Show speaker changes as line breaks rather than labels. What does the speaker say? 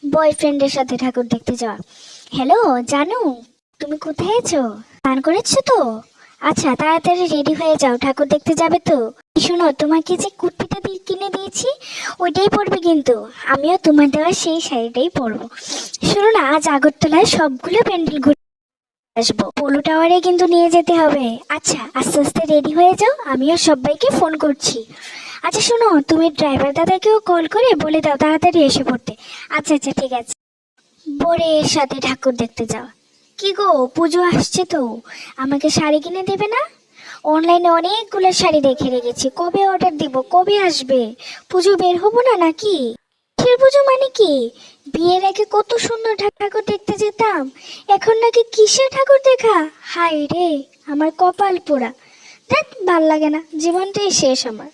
বয়ফ্রেন্ডের সাথে ঠাকুর দেখতে যাওয়া। হ্যালো জানু, তুমি কোথায় আছো? স্নান করেছো তো? আচ্ছা তাড়াতাড়ি রেডি হয়ে যাও, ঠাকুর দেখতে যাবে তো। শোনো, তোমাকে যে কুর্তিটা কিনে দিয়েছি ওইটাই পরবে কিন্তু। আমিও তোমার দেওয়া সেই শাড়িটাই পরবো। শোনো না, আজ আগরতলায় সবগুলো প্যান্ডেল ঘুরে আসবো, পোলো টাওয়ারে কিন্তু নিয়ে যেতে হবে। আচ্ছা আস্তে আস্তে রেডি হয়ে যাও, আমিও সবাইকে ফোন করছি। আচ্ছা শোনো, তুমি ড্রাইভার দাদাকেও কল করে বলে দাও তাড়াতাড়ি এসে পড়তে। আচ্ছা আচ্ছা ঠিক আছে। বরের সাথে ঠাকুর দেখতে যাওয়া। কি গো, পুজো আসছে তো, আমাকে শাড়ি কিনে দেবে না? অনলাইনে অনেকগুলো শাড়ি দেখে রেখেছি, কবে অর্ডার দিব, কবে আসবে? পুজো বের হবো না নাকি? কিসের পুজো মানে কি? বিয়ের আগে কত সুন্দর ঠাকুর দেখতে যেতাম, এখন নাকি কিসের ঠাকুর দেখা? হায় রে, আমার কপাল পোড়া। দেখ, ভাল লাগে না, জীবনটাই শেষ আমার।